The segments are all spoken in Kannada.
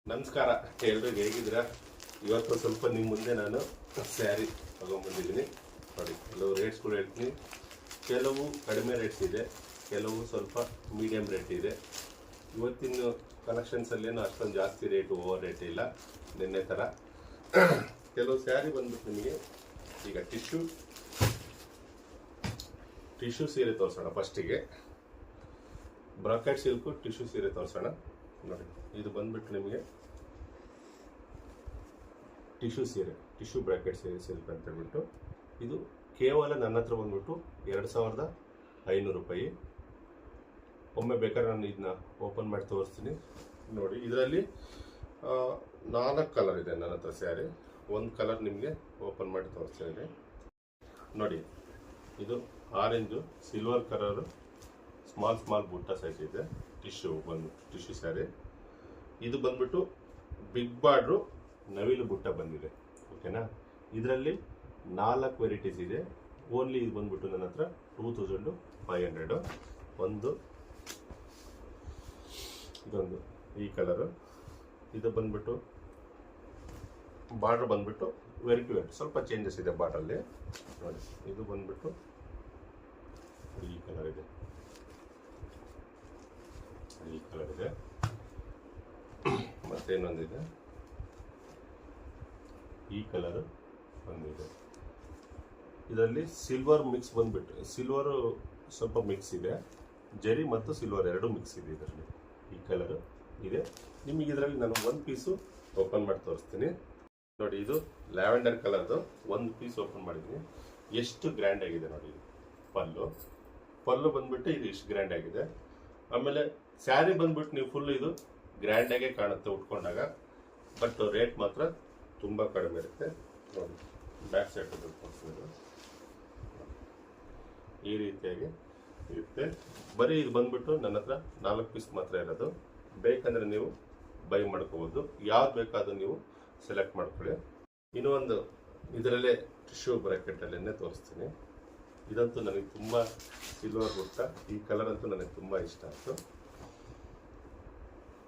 ನಮಸ್ಕಾರ ಎಲ್ರಿಗೂ, ಹೇಗಿದ್ದೀರಾ? ಇವತ್ತು ಸ್ವಲ್ಪ ನಿಮ್ಮ ಮುಂದೆ ನಾನು ಸ್ಯಾರಿ ತಗೊಂಡ್ಬಂದಿದ್ದೀನಿ. ನೋಡಿ, ಕೆಲವು ರೇಟ್ಸ್ಗಳು ಹೇಳ್ತೀನಿ. ಕೆಲವು ಕಡಿಮೆ ರೇಟ್ಸ್ ಇದೆ, ಕೆಲವು ಸ್ವಲ್ಪ ಮೀಡಿಯಮ್ ರೇಟ್ ಇದೆ. ಇವತ್ತಿನ ಕಲೆಕ್ಷನ್ಸಲ್ಲೇನು ಅಷ್ಟೊಂದು ಜಾಸ್ತಿ ರೇಟು, ಓವರ್ ರೇಟ್ ಇಲ್ಲ. ನಿನ್ನೆ ಥರ ಕೆಲವು ಸ್ಯಾರಿ ಬಂದ್ಬಿಟ್ಟು ನಿಮಗೆ ಈಗ ಟಿಶ್ಯೂ ಸೀರೆ ತೋರಿಸೋಣ. ಫಸ್ಟಿಗೆ ಬ್ರಾಕೆಟ್ ಸಿಲ್ಕು ಟಿಶ್ಯೂ ಸೀರೆ ತೋರಿಸೋಣ. ನೋಡಿ, ಇದು ಬಂದ್ಬಿಟ್ಟು ನಿಮಗೆ ಟಿಶ್ಯೂ ಸೀರೆ, ಟಿಶ್ಯೂ ಬ್ರಾಕೆಟ್ ಸಿಲ್ಕ್ ಅಂತ ಹೇಳ್ಬಿಟ್ಟು. ಇದು ಕೇವಲ ನನ್ನ ಹತ್ರ ಬಂದ್ಬಿಟ್ಟು 2500 ರೂಪಾಯಿ. ಒಮ್ಮೆ ಬೇಕಾದ್ರೆ ನಾನು ಇದನ್ನ ಓಪನ್ ಮಾಡಿ ತೋರಿಸ್ತೀನಿ. ನೋಡಿ, ಇದರಲ್ಲಿ 4 ಕಲರ್ ಇದೆ ನನ್ನ ಹತ್ರ ಸ್ಯಾರಿ. ಒಂದು ಕಲರ್ ನಿಮಗೆ ಓಪನ್ ಮಾಡಿ ತೋರಿಸ್ತೀನಿ. ನೋಡಿ, ಇದು ಆರೆಂಜು ಸಿಲ್ವರ್ ಕಲರು, ಸ್ಮಾಲ್ ಬುಟ್ಟ ಸೈಜ್ ಇದೆ. ಟಿಶ್ಯೂ ಸ್ಯಾರಿ. ಇದು ಬಂದ್ಬಿಟ್ಟು ಬಿಗ್ ಬಾರ್ಡ್ರು ನವಿಲು ಬುಟ್ಟ ಬಂದಿದೆ. ಓಕೆನಾ? ಇದರಲ್ಲಿ 4 ವೆರೈಟೀಸ್ ಇದೆ. ಓನ್ಲಿ ಇದು ಬಂದ್ಬಿಟ್ಟು ನನ್ನ ಹತ್ರ 2500. ಇದೊಂದು ಈ ಕಲರು. ಇದು ಬಂದ್ಬಿಟ್ಟು ಬಾರ್ಡರ್ ಬಂದ್ಬಿಟ್ಟು ವೆರೈಟಿ ಸ್ವಲ್ಪ ಚೇಂಜಸ್ ಇದೆ ಬಾರ್ಡ್ರಲ್ಲಿ. ನೋಡಿ, ಇದು ಬಂದ್ಬಿಟ್ಟು ಈ ಕಲರ್ ಇದೆ, ಈ ಕಲರ್ ಇದೆ. ಮತ್ತೆ ಇನ್ನೊಂದಿದೆ, ಈ ಕಲರ್ ಬಂದಿದೆ. ಇದರಲ್ಲಿ ಸಿಲ್ವರ್ ಮಿಕ್ಸ್ ಬಂದ್ಬಿಟ್ಟು, ಸಿಲ್ವರ್ ಸ್ವಲ್ಪ ಮಿಕ್ಸ್ ಇದೆ, ಜರಿ ಮತ್ತು ಸಿಲ್ವರ್ ಎರಡು ಮಿಕ್ಸ್ ಇದೆ ಇದರಲ್ಲಿ. ಈ ಕಲರ್ ಇದೆ ನಿಮಗೆ. ಇದರಲ್ಲಿ ನಾನು ಒಂದು ಪೀಸು ಓಪನ್ ಮಾಡಿ ತೋರಿಸ್ತೀನಿ. ನೋಡಿ, ಇದು ಲ್ಯಾವೆಂಡರ್ ಕಲರ್ದು ಒಂದು ಪೀಸ್ ಓಪನ್ ಮಾಡಿದ್ದೀನಿ. ಎಷ್ಟು ಗ್ರ್ಯಾಂಡ್ ಆಗಿದೆ ನೋಡಿ. ಇದು ಪಲ್ಲು ಬಂದ್ಬಿಟ್ಟು ಇದು ಇಷ್ಟು ಗ್ರ್ಯಾಂಡ್ ಆಗಿದೆ. ಆಮೇಲೆ ಸ್ಯಾರಿ ಬಂದ್ಬಿಟ್ಟು ನೀವು ಫುಲ್ ಇದು ಗ್ರ್ಯಾಂಡಾಗೆ ಕಾಣುತ್ತೆ ಉಟ್ಕೊಂಡಾಗ. ಬಟ್ ರೇಟ್ ಮಾತ್ರ ತುಂಬ ಕಡಿಮೆ ಇರುತ್ತೆ. ನೋಡಿ, ಬ್ಯಾಕ್ ಸೈಡ್ ತೋರಿಸ್ಬೋದು, ಈ ರೀತಿಯಾಗಿ ಇರುತ್ತೆ. ಬರೀ ಇದು ಬಂದ್ಬಿಟ್ಟು ನನ್ನ ಹತ್ರ 4 ಪೀಸ್ ಮಾತ್ರ ಇರೋದು. ಬೇಕಂದ್ರೆ ನೀವು ಬೈ ಮಾಡ್ಕೋಬೋದು. ಯಾವ್ದು ಬೇಕಾದ್ರೂ ನೀವು ಸೆಲೆಕ್ಟ್ ಮಾಡ್ಕೊಳ್ಳಿ. ಇನ್ನೂ ಒಂದು ಇದರಲ್ಲೇ ಟಿಶ್ಯೂ ಬ್ರಾಕೆಟಲ್ಲೇ ತೋರಿಸ್ತೀನಿ. ಇದಂತೂ ನನಗೆ ತುಂಬ ಸಿಲ್ವರ್ ಬುಟ್ಟ, ಈ ಕಲರ್ ಅಂತೂ ನನಗೆ ತುಂಬ ಇಷ್ಟ ಆಯಿತು.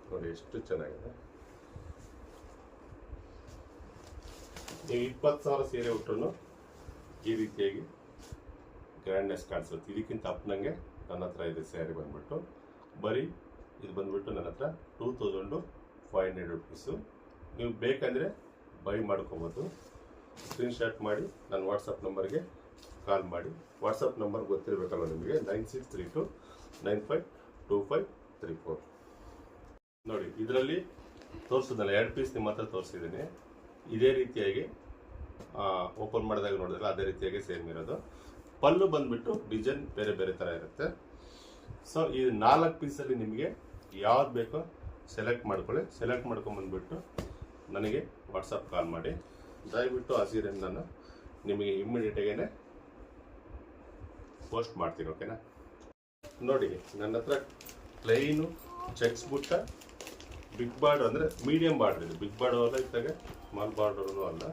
ನೋಡಿ, ಎಷ್ಟು ಚೆನ್ನಾಗಿದೆ. ನೀವು 20,000 ಸೀರೆ ಉಟ್ಟರು ಈ ರೀತಿಯಾಗಿ ಗ್ರ್ಯಾಂಡ್ನೆಸ್ ಕಾಣಿಸುತ್ತೆ. ಇದಕ್ಕಿಂತ ಅಪ್ನಂಗೆ ನನ್ನ ಹತ್ರ ಇದೆ ಸ್ಯಾರಿ ಬಂದ್ಬಿಟ್ಟು. ಬರೀ ಇದು ಬಂದ್ಬಿಟ್ಟು ನನ್ನ ಹತ್ರ 2500 ರೂಪೀಸು. ನೀವು ಬೇಕಂದರೆ ಬೈ ಮಾಡ್ಕೋಬೋದು. ಸ್ಕ್ರೀನ್ಶಾಟ್ ಮಾಡಿ ನನ್ನ ವಾಟ್ಸಪ್ ನಂಬರ್ಗೆ ಕಾಲ್ ಮಾಡಿ. ವಾಟ್ಸಪ್ ನಂಬರ್ ಗೊತ್ತಿರಬೇಕಲ್ವ ನಿಮಗೆ, 9632952534. ನೋಡಿ, ಇದರಲ್ಲಿ ತೋರಿಸೋದಲ್ಲ, 2 ಪೀಸ್ ನಿಮ್ಮ ಹತ್ರ ತೋರಿಸಿದ್ದೀನಿ. ಇದೇ ರೀತಿಯಾಗಿ ಓಪನ್ ಮಾಡಿದಾಗ ನೋಡಿದ್ರೆ ಅದೇ ರೀತಿಯಾಗಿ ಸೇಮ್ ಇರೋದು. ಪಲ್ಲು ಬಂದ್ಬಿಟ್ಟು ಡಿಸೈನ್ ಬೇರೆ ಬೇರೆ ಥರ ಇರುತ್ತೆ. ಸೊ ಈ 4 ಪೀಸಲ್ಲಿ ನಿಮಗೆ ಯಾವ್ದು ಬೇಕೋ ಸೆಲೆಕ್ಟ್ ಮಾಡ್ಕೊಳ್ಳಿ. ಸೆಲೆಕ್ಟ್ ಮಾಡ್ಕೊಂಬಂದ್ಬಿಟ್ಟು ನನಗೆ ವಾಟ್ಸಪ್ ಕಾಲ್ ಮಾಡಿ. ದಯವಿಟ್ಟು ಆ ಸೀರೆಯನ್ನು ನಾನು ನಿಮಗೆ ಇಮ್ಮಿಡಿಯೇಟಾಗೇ ಪೋಸ್ಟ್ ಮಾಡ್ತೀನಿ. ಓಕೆನಾ? ನೋಡಿ, ನನ್ನ ಹತ್ರ ಪ್ಲೈನು ಚೆಕ್ಸ್ ಬುಟ್ಟ, ಬಿಗ್ ಬಾರ್ಡರ್ ಅಂದರೆ ಮೀಡಿಯಂ ಬಾರ್ಡರ್ ಇದೆ. ಬಿಗ್ ಬಾರ್ಡರ್ ಅಲ್ಲ, ಇತ್ತಾಗ ಸ್ಮಾಲ್ ಬಾರ್ಡರೂ ಅಲ್ಲ.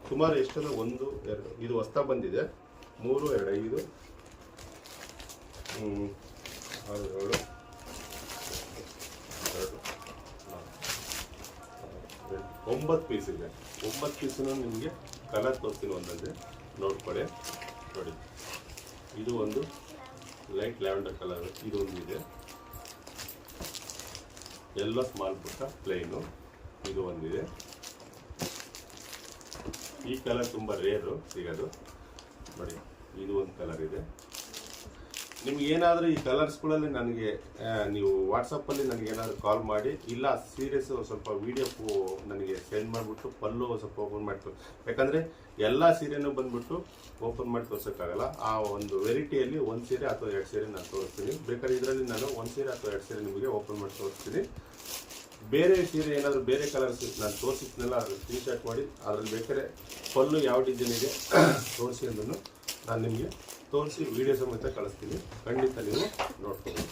ಸುಮಾರು ಎಷ್ಟಂದ್ರೆ 1 2 ಇದು ಹೊಸ್ತಾ ಬಂದಿದೆ. 3 2 5 6 7 9 ಪೀಸ್ ಇದೆ. 9 ಪೀಸನ್ನು ನಿಮಗೆ ಕಲರ್ ತೋರಿಸ್ತೀನಿ, ಒಂದೊಂದೇ ನೋಡ್ಕೊಳ್ಳಿ. ನೋಡಿ, ಇದು ಒಂದು ಲೈಟ್ ಲ್ಯಾವೆಂಡರ್ ಕಲರ್, ಇದು ಒಂದಿದೆ. ಎಲ್ಲ ಸ್ಮಾಲ್ ಬುಟ್ಟ ಪ್ಲೈನು, ಇದು ಒಂದಿದೆ. ಈ ಕಲರ್ ತುಂಬ ರೇರು ಸಿಗೋದು. ನೋಡಿ, ಇದು ಒಂದು ಕಲರ್ ಇದೆ. ನಿಮ್ಗೆ ಏನಾದರೂ ಈ ಕಲರ್ಸ್ಗಳಲ್ಲಿ ನನಗೆ ನೀವು ವಾಟ್ಸಪ್ಪಲ್ಲಿ ನನಗೇನಾದರೂ ಕಾಲ್ ಮಾಡಿ, ಇಲ್ಲ ಸೀರಿಯಸ್ ಸ್ವಲ್ಪ ವಿಡಿಯೋ ನನಗೆ ಸೆಂಡ್ ಮಾಡಿಬಿಟ್ಟು ಪಲ್ಲು ಸ್ವಲ್ಪ ಓಪನ್ ಮಾಡಿ. ಯಾಕಂದರೆ ಎಲ್ಲ ಸೀರೆನೂ ಬಂದ್ಬಿಟ್ಟು ಓಪನ್ ಮಾಡಿ ತೋರ್ಸೋಕ್ಕಾಗಲ್ಲ. ಆ ಒಂದು ವೆರೈಟಿಯಲ್ಲಿ 1 ಸೀರೆ ಅಥವಾ 2 ಸೀರೆ ನಾನು ತೋರಿಸ್ತೀನಿ. ಬೇಕಾದ್ರೆ ಇದರಲ್ಲಿ ನಾನು 1 ಸೀರೆ ಅಥವಾ 2 ಸೀರೆ ನಿಮಗೆ ಓಪನ್ ಮಾಡಿ ತೋರಿಸ್ತೀನಿ. ಬೇರೆ ಸೀರೆ ಏನಾದರೂ ಬೇರೆ ಕಲರ್ಸ್ ನಾನು ತೋರಿಸಿದ್ನೆಲ್ಲ ಅದ್ರ ಸ್ಕ್ರೀನ್ಶಾಟ್ ಮಾಡಿ, ಅದರಲ್ಲಿ ಬೇಕಾದ್ರೆ ಪಲ್ಲು ಯಾವ ಡಿಸೈನ್ ಇದೆ ತೋರಿಸಿ ಅಂದನ್ನು ನಾನು ನಿಮಗೆ ತೋರಿಸಿ ವಿಡಿಯೋ ಸಮೇತ ಕಳಿಸ್ತೀನಿ. ಖಂಡಿತ ನೀವು ನೋಡ್ಬೋದು.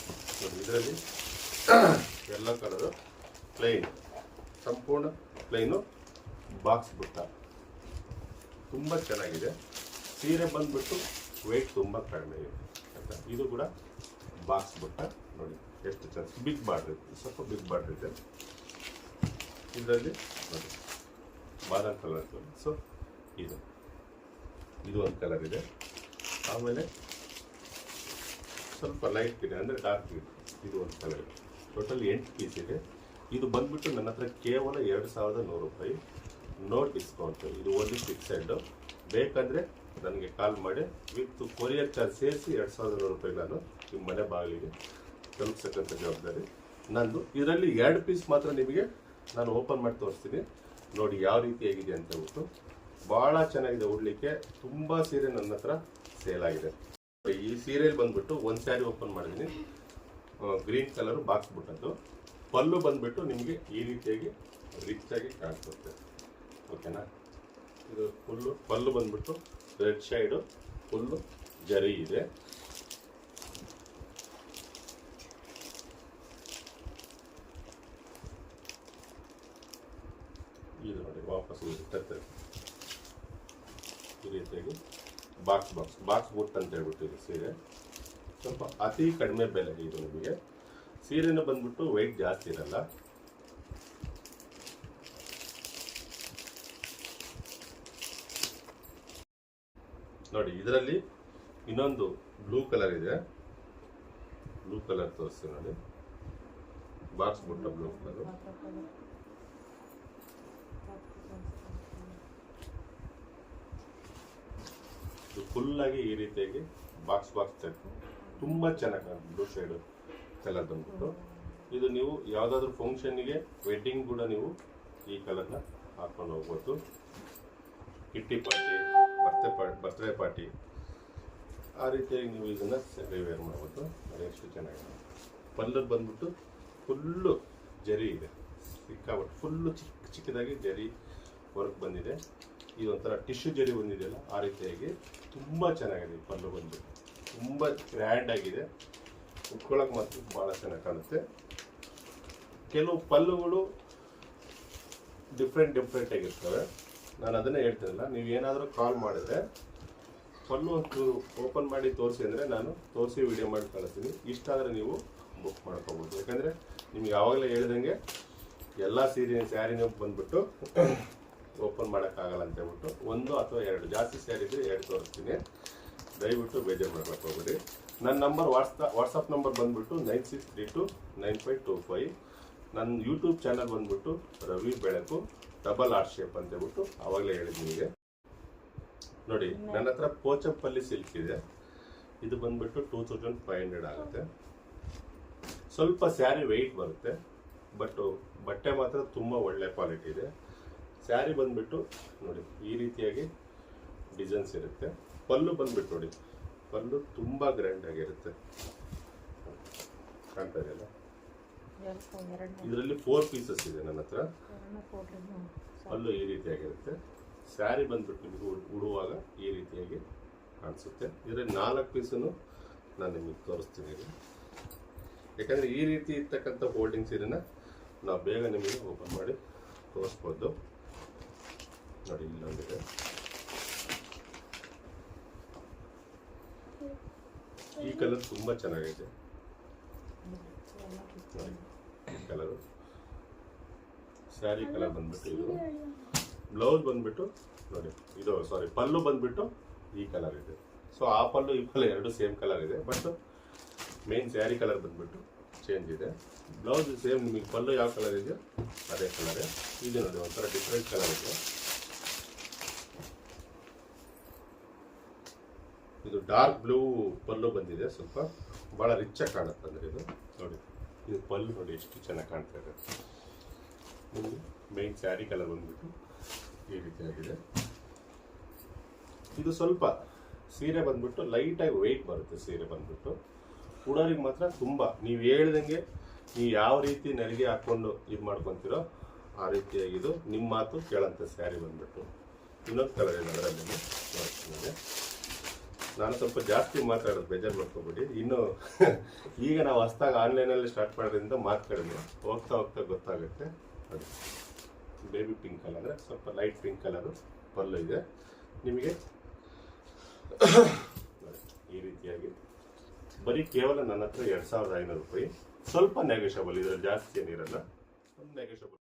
ನೋಡಿ, ಇದರಲ್ಲಿ ಎಲ್ಲ ಕಲರು ಪ್ಲೈನ್, ಸಂಪೂರ್ಣ ಪ್ಲೈನು ಬಾಕ್ಸ್ ಬುಟ್ಟ, ತುಂಬ ಚೆನ್ನಾಗಿದೆ. ಸೀರೆ ಬಂದ್ಬಿಟ್ಟು ವೆಯ್ಟ್ ತುಂಬ ಕಡಿಮೆ ಇದೆ. ಆಯಿತಾ? ಇದು ಕೂಡ ಬಾಕ್ಸ್ ಬುಟ್ಟ. ನೋಡಿ, ಎಷ್ಟು ಚೆನ್ನಾಗಿ ಬಿಗ್ ಬಾರ್ಡ್ರ್ ಇದೆ, ಸ್ವಲ್ಪ ಬಿಗ್ ಬಾರ್ಡ್ರ್ ಇದೆ. ಇದರಲ್ಲಿ ನೋಡಿ ಬಾದಾಮ್ ಕಲರ್. ಸೊ ಇದು ಒಂದು ಕಲರ್ ಇದೆ. ಆಮೇಲೆ ಸ್ವಲ್ಪ ಲೈಟ್ ಇದೆ ಅಂದರೆ ಡಾರ್ಕ್ ಇದೆ, ಇದು ಒಂದು ಕಲರ್ ಇದೆ. ಟೋಟಲ್ 8 ಪೀಸ್ ಇದೆ. ಇದು ಬಂದ್ಬಿಟ್ಟು ನನ್ನ ಹತ್ರ ಕೇವಲ 2100 ರೂಪಾಯಿ, ನೋ ಡಿಸ್ಕೌಂಟ್. ಇದು ಓನ್ಲಿ ಫಿಕ್ಸೆಡ್. ಬೇಕಂದರೆ ನನಗೆ ಕಾಲ್ ಮಾಡಿ, ವಿತ್ ಕೊರಿಯರ್ ಚಾರ್ಜ್ ಸೇರಿಸಿ 2100 ರೂಪಾಯಿ ನಾನು ನಿಮ್ಮ ಮನೆ ಬಾಗಿಲಿಗೆ ತಲುಪಿಸಕ್ಕಂಥ ಜವಾಬ್ದಾರಿ ನಂದು. ಇದರಲ್ಲಿ 2 ಪೀಸ್ ಮಾತ್ರ ನಿಮಗೆ ನಾನು ಓಪನ್ ಮಾಡಿ ತೋರಿಸ್ತೀನಿ, ನೋಡಿ ಯಾವ ರೀತಿಯಾಗಿದೆ ಅಂತ ಹೇಳ್ಬಿಟ್ಟು. ಭಾಳ ಚೆನ್ನಾಗಿದೆ ಉಡ್ಲಿಕ್ಕೆ. ತುಂಬ ಸೀರೆ ನನ್ನ ಹತ್ರ ಸೇಲ್ ಆಗಿದೆ. ಈ ಸೀರೆಯಲ್ಲಿ ಬಂದ್ಬಿಟ್ಟು ಒಂದು ಸ್ಯಾರಿ ಓಪನ್ ಮಾಡಿದ್ದೀನಿ, ಗ್ರೀನ್ ಕಲರ್ ಬಾಕ್ಸ್ ಬಿಟ್ಟದ್ದು. ಪಲ್ಲು ಬಂದ್ಬಿಟ್ಟು ನಿಮಗೆ ಈ ರೀತಿಯಾಗಿ ರಿಚ್ ಆಗಿ ಕಾಣಿಸುತ್ತೆ, ಓಕೆನಾ. ಇದು ಫುಲ್ಲು ಪಲ್ಲು ಬಂದ್ಬಿಟ್ಟು ರೆಡ್ ಶೈಡು, ಫುಲ್ಲು ಜರಿ ಇದೆ. ಇದು ನೋಡಿ ವಾಪಸ್ ಇರುತ್ತೆ ಈ ರೀತಿಯಾಗಿ ಬಾಕ್ಸ್ ಬುಟ್ ಅಂತ ಹೇಳ್ಬಿಟ್ಟು ಇದು ಸೀರೆ. ಸ್ವಲ್ಪ ಅತಿ ಕಡಿಮೆ ಬೆಲೆ ಇದು ನಿಮಗೆ. ಸೀರೆನೂ ಬಂದ್ಬಿಟ್ಟು ವೆಯ್ಟ್ ಜಾಸ್ತಿ ಇರಲ್ಲ. ನೋಡಿ ಇದರಲ್ಲಿ ಇನ್ನೊಂದು ಬ್ಲೂ ಕಲರ್ ಇದೆ, ಬ್ಲೂ ಕಲರ್ ತೋರಿಸ್ತೀನಿ ನೋಡಿ. ಬಾಕ್ಸ್ ಬುಟ್ಟ ಬ್ಲೂ ಕಲರ್. ಫುಲ್ ಆಗಿ ಈ ರೀತಿಯಾಗಿ ಬಾಕ್ಸ್ ಟೈಪ್ ತುಂಬ ಚೆನ್ನಾಗಿ ಕಾಣುತ್ತೆ. ಬ್ಲೂ ಶೇಡ್ ಕಲರ್ ಬಂದ್ಬಿಟ್ಟು ಇದು ನೀವು ಯಾವುದಾದ್ರೂ ಫಂಕ್ಷನ್ಗೆ, ವೆಡ್ಡಿಂಗ್ ಕೂಡ ನೀವು ಈ ಕಲರ್ನ ಹಾಕೊಂಡು ಹೋಗ್ಬೋದು. ಕಿಟ್ಟಿ ಪಾರ್ಟಿ, ಬರ್ತ್ಡೇ ಪಾರ್ಟಿ, ಆ ರೀತಿಯಾಗಿ ನೀವು ಇದನ್ನು ಸ್ಯಾರಿ ವೇರ್ ಮಾಡ್ಬೋದು. ಎಷ್ಟು ಚೆನ್ನಾಗಿದೆ. ಪಲ್ಲರ್ ಬಂದ್ಬಿಟ್ಟು ಫುಲ್ಲು ಜರಿ ಇದೆ, ಸಿಕ್ಕಾಬಿಟ್ಟು ಫುಲ್ಲು ಚಿಕ್ಕದಾಗಿ ಜರಿ ವರ್ಕ್ ಬಂದಿದೆ. ಇದೊಂಥರ ಟಿಶ್ಯೂ ಜರಿ ಬಂದಿದೆಯಲ್ಲ, ಆ ರೀತಿಯಾಗಿ ತುಂಬ ಚೆನ್ನಾಗಿದೆ. ಈ ಪಲ್ಲು ಬಂದ್ಬಿಟ್ಟು ತುಂಬ ಗ್ರ್ಯಾಂಡ್ ಆಗಿದೆ, ಉಟ್ಕೊಳ್ಳೋಕೆ ಮಾತ್ರ ಭಾಳ ಚೆನ್ನಾಗಿ ಕಾಣುತ್ತೆ. ಕೆಲವು ಪಲ್ಲುಗಳು ಡಿಫ್ರೆಂಟ್ ಆಗಿರ್ತವೆ. ನಾನು ಅದನ್ನೇ ಹೇಳ್ತೀನಲ್ಲ, ನೀವು ಏನಾದರೂ ಕಾಲ್ ಮಾಡಿದ್ರೆ ಪಲ್ಲು ಒಂಚೂರು ಓಪನ್ ಮಾಡಿ ತೋರಿಸಿ ಅಂದರೆ ನಾನು ತೋರಿಸಿ ವಿಡಿಯೋ ಮಾಡಿ ಕಳಿಸ್ತೀನಿ. ಇಷ್ಟ ಆದರೆ ನೀವು ಬುಕ್ ಮಾಡ್ಕೋಬೋದು. ಯಾಕಂದರೆ ನಿಮ್ಗೆ ಯಾವಾಗಲೇ ಹೇಳ್ದಂಗೆ ಎಲ್ಲ ಸ್ಯಾರಿನೂ ಬಂದ್ಬಿಟ್ಟು ಓಪನ್ ಮಾಡೋಕ್ಕಾಗಲ್ಲ ಅಂತ ಹೇಳ್ಬಿಟ್ಟು 1 ಅಥವಾ 2 ಜಾಸ್ತಿ ಸ್ಯಾರಿ ಇದ್ದರೆ 2 ತೋರಿಸ್ತೀನಿ. ದಯವಿಟ್ಟು ಬೇಜಾರು ಮಾಡ್ಬೇಕು ಹೋಗ್ಬಿಡಿ. ನನ್ನ ನಂಬರ್ ವಾಟ್ಸಪ್ ನಂಬರ್ ಬಂದ್ಬಿಟ್ಟು 96329525. ನನ್ನ ಯೂಟ್ಯೂಬ್ ಚಾನಲ್ ಬಂದ್ಬಿಟ್ಟು ರವಿ ಬೆಳಕು ಡಬಲ್ ಆರ್ ಶೇಪ್ ಅಂತ ಹೇಳ್ಬಿಟ್ಟು ಆವಾಗಲೇ ಹೇಳಿದ್ ನಿಮಗೆ. ನೋಡಿ ನನ್ನ ಹತ್ರ ಪೋಚಂಪಲ್ಲಿ ಸಿಲ್ಕ್ ಇದೆ. ಇದು ಬಂದ್ಬಿಟ್ಟು 2500 ಆಗುತ್ತೆ. ಸ್ವಲ್ಪ ಸ್ಯಾರಿ ವೆಯ್ಟ್ ಬರುತ್ತೆ, ಬಟ್ ಬಟ್ಟೆ ಮಾತ್ರ ತುಂಬ ಒಳ್ಳೆ ಕ್ವಾಲಿಟಿ ಇದೆ. ಸ್ಯಾರಿ ಬಂದ್ಬಿಟ್ಟು ನೋಡಿ ಈ ರೀತಿಯಾಗಿ ಡಿಸೈನ್ಸ್ ಇರುತ್ತೆ. ಪಲ್ಲು ಬಂದ್ಬಿಟ್ಟು ನೋಡಿ, ಪಲ್ಲು ತುಂಬ ಗ್ರ್ಯಾಂಡ್ ಆಗಿರುತ್ತೆ, ಕಾಣ್ತಾ ಇದೆಯಲ್ಲ. ಇದರಲ್ಲಿ 4 ಪೀಸಸ್ ಇದೆ ನನ್ನ ಹತ್ರ. ಪಲ್ಲು ಈ ರೀತಿಯಾಗಿರುತ್ತೆ. ಸ್ಯಾರಿ ಬಂದ್ಬಿಟ್ಟು ನಿಮಗೆ ಉಡುವಾಗ ಈ ರೀತಿಯಾಗಿ ಕಾಣಿಸುತ್ತೆ. ಇದರಲ್ಲಿ 4 ಪೀಸನ್ನು ನಾನು ನಿಮಗೆ ತೋರಿಸ್ತೀನಿ. ಯಾಕಂದರೆ ಈ ರೀತಿ ಇರ್ತಕ್ಕಂಥ ಹೋಲ್ಡಿಂಗ್ ಸೀರೆನ ನಾವು ಬೇಗ ನಿಮಗೆ ಓಪನ್ ಮಾಡಿ ತೋರಿಸ್ಬೋದು. ನೋಡಿ ಇಲ್ಲೊಂದಿದೆ, ಈ ಕಲರ್ ತುಂಬ ಚೆನ್ನಾಗಿದೆ. ಕಲರು ಸ್ಯಾರಿ ಕಲರ್ ಬಂದ್ಬಿಟ್ಟು ಇದು. ಬ್ಲೌಸ್ ಬಂದ್ಬಿಟ್ಟು ನೋಡಿ ಇದು, ಪಲ್ಲು ಬಂದ್ಬಿಟ್ಟು ಈ ಕಲರ್ ಇದೆ. ಸೊ ಆ ಪಲ್ಲು ಈ ಪಲ್ಲು 2 ಸೇಮ್ ಕಲರ್ ಇದೆ, ಬಟ್ ಮೇನ್ ಸ್ಯಾರಿ ಕಲರ್ ಬಂದ್ಬಿಟ್ಟು ಚೇಂಜ್ ಇದೆ. ಬ್ಲೌಸ್ ಸೇಮ್, ನಿಮಗೆ ಪಲ್ಲು ಯಾವ ಕಲರ್ ಇದೆಯೋ ಅದೇ ಕಲರೇ. ಇದು ನೋಡಿ ಒಂಥರ ಡಿಫ್ರೆಂಟ್ ಕಲರ್ ಇದೆ. ಇದು ಡಾರ್ಕ್ ಬ್ಲೂ ಪಲ್ಲು ಬಂದಿದೆ, ಸ್ವಲ್ಪ ಭಾಳ ರಿಚ್ ಆಗಿ ಕಾಣುತ್ತೆ. ಅಂದರೆ ಇದು ನೋಡಿ, ಇದು ಪಲ್ಲು ನೋಡಿ ಎಷ್ಟು ಚೆನ್ನಾಗಿ ಕಾಣ್ತಾ ಇದೆ. ನಿಮಗೆ ಮೇನ್ ಸ್ಯಾರಿ ಕಲರ್ ಬಂದ್ಬಿಟ್ಟು ಈ ರೀತಿಯಾಗಿದೆ. ಇದು ಸ್ವಲ್ಪ ಸೀರೆ ಬಂದ್ಬಿಟ್ಟು ಲೈಟಾಗಿ ವೆಯ್ಟ್ ಬರುತ್ತೆ. ಸೀರೆ ಬಂದ್ಬಿಟ್ಟು ಉಡೋರಿಗೆ ಮಾತ್ರ ತುಂಬ, ನೀವು ಹೇಳ್ದಂಗೆ ನೀವು ಯಾವ ರೀತಿ ನೆರಿಗೆ ಹಾಕ್ಕೊಂಡು ಇದು ಮಾಡ್ಕೊತೀರೋ ಆ ರೀತಿಯಾಗಿದ್ದು ನಿಮ್ಮ ಮಾತು ಕೇಳಂತ ಸ್ಯಾರಿ ಬಂದ್ಬಿಟ್ಟು. ಇನ್ನೊಂದು ಕಲರ್ ಇದೆ ಅದರಲ್ಲಿ ನೋಡ್ತೀನಿ. ನಾನು ಸ್ವಲ್ಪ ಜಾಸ್ತಿ ಮಾತಾಡೋದು, ಬೇಜಾರು ಮಾಡ್ಕೊಬೇಡಿ. ಇನ್ನು ಈಗ ನಾವು ಹೊಸ್ದಾಗಿ ಆನ್ಲೈನಲ್ಲಿ ಸ್ಟಾರ್ಟ್ ಮಾಡೋದ್ರಿಂದ ಮಾತು ಕಡಿಮೆ, ಹೋಗ್ತಾ ಗೊತ್ತಾಗುತ್ತೆ. ಅದು ಬೇಬಿ ಪಿಂಕ್ ಕಲರ್, ಅಂದರೆ ಸ್ವಲ್ಪ ಲೈಟ್ ಪಿಂಕ್ ಕಲರು ಪಲ್ಲು ಇದೆ ನಿಮಗೆ. ಈ ರೀತಿಯಾಗಿ ಬರೀ ಕೇವಲ ನನ್ನ ಹತ್ರ 2500 ರೂಪಾಯಿ. ಸ್ವಲ್ಪ ನೆಗೋಷಿಯಬಲ್, ಇದರಲ್ಲಿ ಜಾಸ್ತಿ ಏನಿರಲ್ಲ, ಸ್ವಲ್ಪ ನೆಗೋಷಿಯಬಲ್.